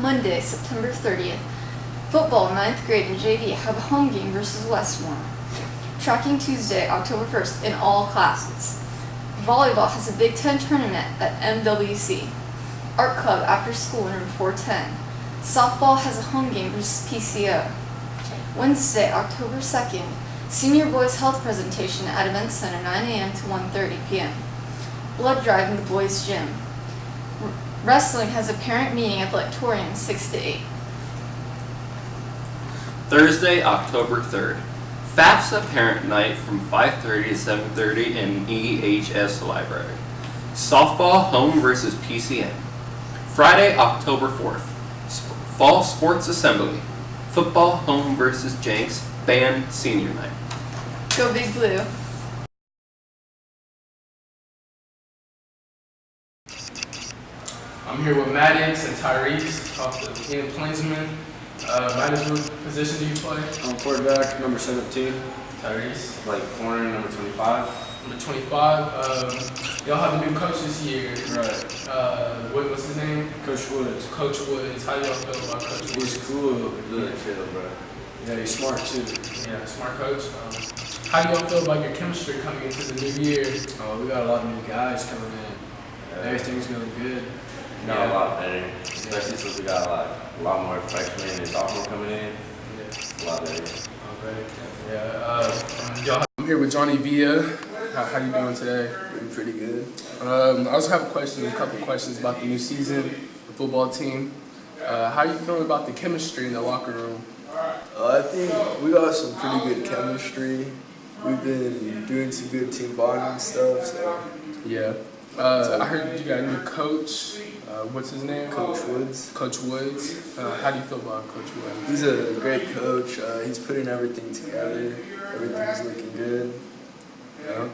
Monday, September 30th. Football, 9th grade and JV have a home game versus Westmore. Tracking Tuesday, October 1st in all classes. Volleyball has a Big Ten tournament at MWC. Art Club after school in room 410. Softball has a home game versus PCO. Wednesday, October 2nd, Senior Boys Health Presentation at Event Center, 9 a.m. to 1:30 p.m. Blood drive in the boys' gym. Wrestling has a parent meeting at the Lectorium, 6 to 8. Thursday, October 3rd, FAFSA Parent Night from 5:30 to 7:30 in EHS Library. Softball home versus PCN. Friday, October 4th, Fall Sports Assembly. Football home versus Jenks. Band Senior Night. Go Big Blue. I'm here with Maddox and Tyrese off the Indian Plainsman. Maddox, what position do you play? I'm quarterback, number 17. Tyrese, Like corner, number 25. number 25. Y'all have a new coach this year. Right. What's his name? Coach Woods. Coach Woods. How do y'all feel about Coach He's Woods? cool, really chill, bro. Yeah, he's smart too. Yeah, smart coach. How do y'all feel about your chemistry coming into the new year? We got a lot of new guys coming in. Everything's going good. Got a lot better, especially since we got a lot more freshmen and sophomore coming in. Yeah. A lot better. Okay. Yeah. I'm here with Johnny Villa. How you doing today? Doing pretty good. I also have a couple questions about the new season, the football team. How are you feeling about the chemistry in the locker room? I think we got some pretty good chemistry. We've been doing some good team bonding stuff. So Yeah. I heard you got a new coach. What's his name? Coach Woods. Coach Woods. How do you feel about Coach Woods? He's a great coach. He's putting everything together. Everything's looking good. Yeah.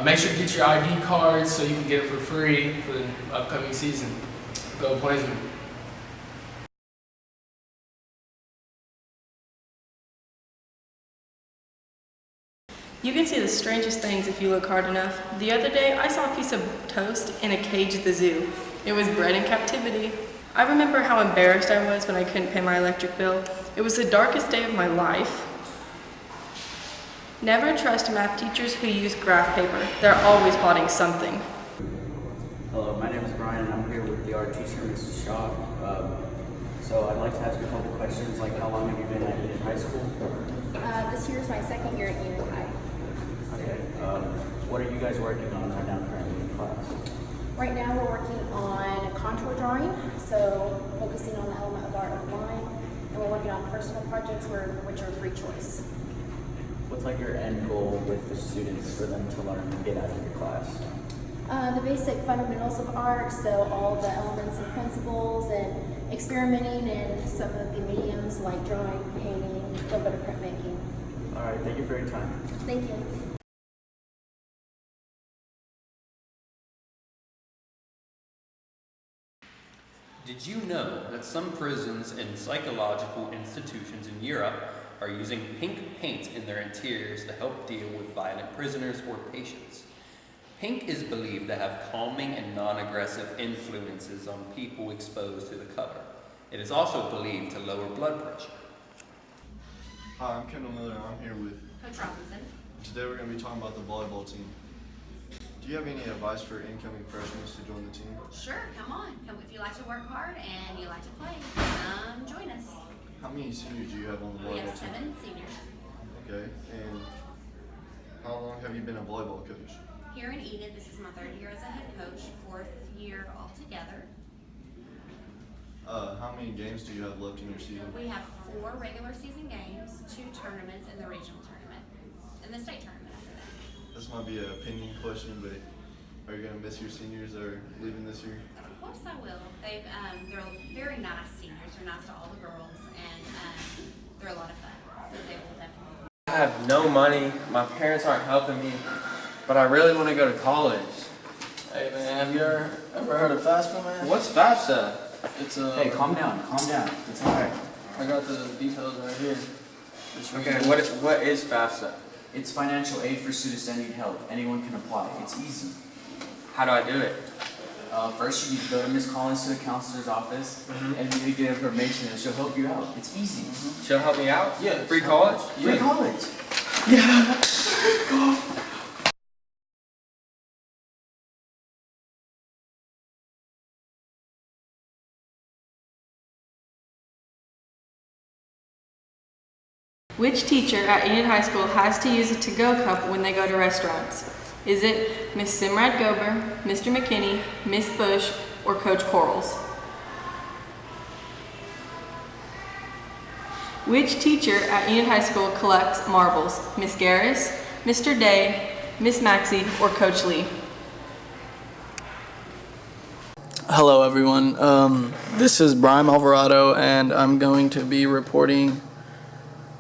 Make sure to get your ID cards so you can get it for free for the upcoming season. Go Plainsman. You can see the strangest things if you look hard enough. The other day, I saw a piece of toast in a cage at the zoo. It was bred in captivity. I remember how embarrassed I was when I couldn't pay my electric bill. It was the darkest day of my life. Never trust math teachers who use graph paper. They're always plotting something. Hello, my name is Brian and I'm here with the art teacher, Mrs. Shaw. So I'd like to ask you a couple questions, like how long have you been at Union High School? This year is my second year at Union High. Okay. What are you guys working on right now currently in class? Right now we're working on contour drawing, so focusing on the element of art of line, and we're working on personal projects which are free choice. What's like your end goal with the students for them to learn and get out of your class? The basic fundamentals of art, so all the elements and principles, and experimenting in some of the mediums like drawing, painting, a little bit of printmaking. All right, thank you for your time. Thank you. Did you know that some prisons and psychological institutions in Europe are using pink paint in their interiors to help deal with violent prisoners or patients? Pink is believed to have calming and non-aggressive influences on people exposed to the color. It is also believed to lower blood pressure. Hi, I'm Kendall Miller and I'm here with Coach Robinson. Today we're going to be talking about the volleyball team. Do you have any advice for incoming freshmen to join the team? Sure, come on. Come if you like to work hard and you like to play. Come join us. How many seniors do you have on the We volleyball have team? 7 seniors. Okay, and how long have you been a volleyball coach? Here in Enid, this is my 3rd year as a head coach, 4th year altogether. How many games do you have left in your season? We have 4 regular season games, 2 tournaments, and the regional tournament, and the state tournament after that. This might be an opinion question, but are you going to miss your seniors that are leaving this year? Of course I will. They're very nice seniors. They're nice to all the girls, and they're a lot of fun. So they will definitely. I have no money. My parents aren't helping me, but I really want to go to college. Hey man, have you ever heard of FAFSA, man? What's FAFSA? It's Hey, calm down, calm down. It's alright. I got the details right here. Okay, what is FAFSA? It's financial aid for students that need help. Anyone can apply. It's easy. How do I do it? First, you need to go to Miss Collins to the counselor's office, and you need to get information, and she'll help you out. It's easy. She'll help me out? Yeah. Free college? Free college. Which teacher at Enid High School has to use a to-go cup when they go to restaurants? Is it Miss Simrad Gober, Mr. McKinney, Miss Bush, or Coach Corals? Which teacher at Enid High School collects marbles? Miss Garris, Mr. Day, Miss Maxey, or Coach Lee? Hello everyone, this is Brian Alvarado and I'm going to be reporting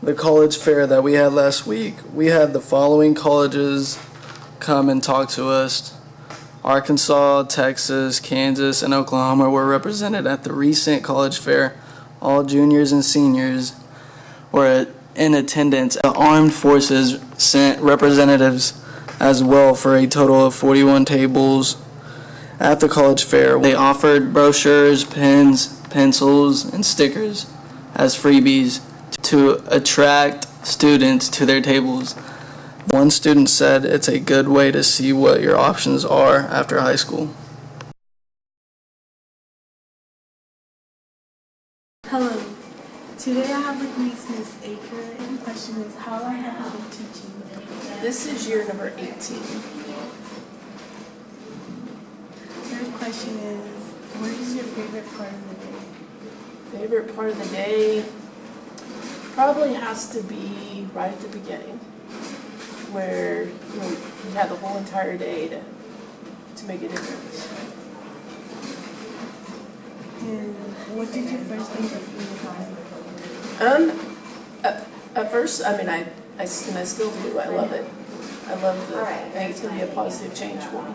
the college fair that we had last week. We had the following colleges come and talk to us. Arkansas, Texas, Kansas, and Oklahoma were represented at the recent college fair. All juniors and seniors were in attendance. The armed forces sent representatives as well for a total of 41 tables at the college fair. They offered brochures, pens, pencils, and stickers as freebies to attract students to their tables. One student said it's a good way to see what your options are after high school. Hello. Today I have with me Miss Aker, and the question is, how long have you been teaching? This is year number 18. Third question is, what is your favorite part of the day? Favorite part of the day probably has to be right at the beginning, where you have the whole entire day to make a difference. And what did you first think of Enid High? At first, I mean, I still do. I love it. I think it's going to be a positive change for me.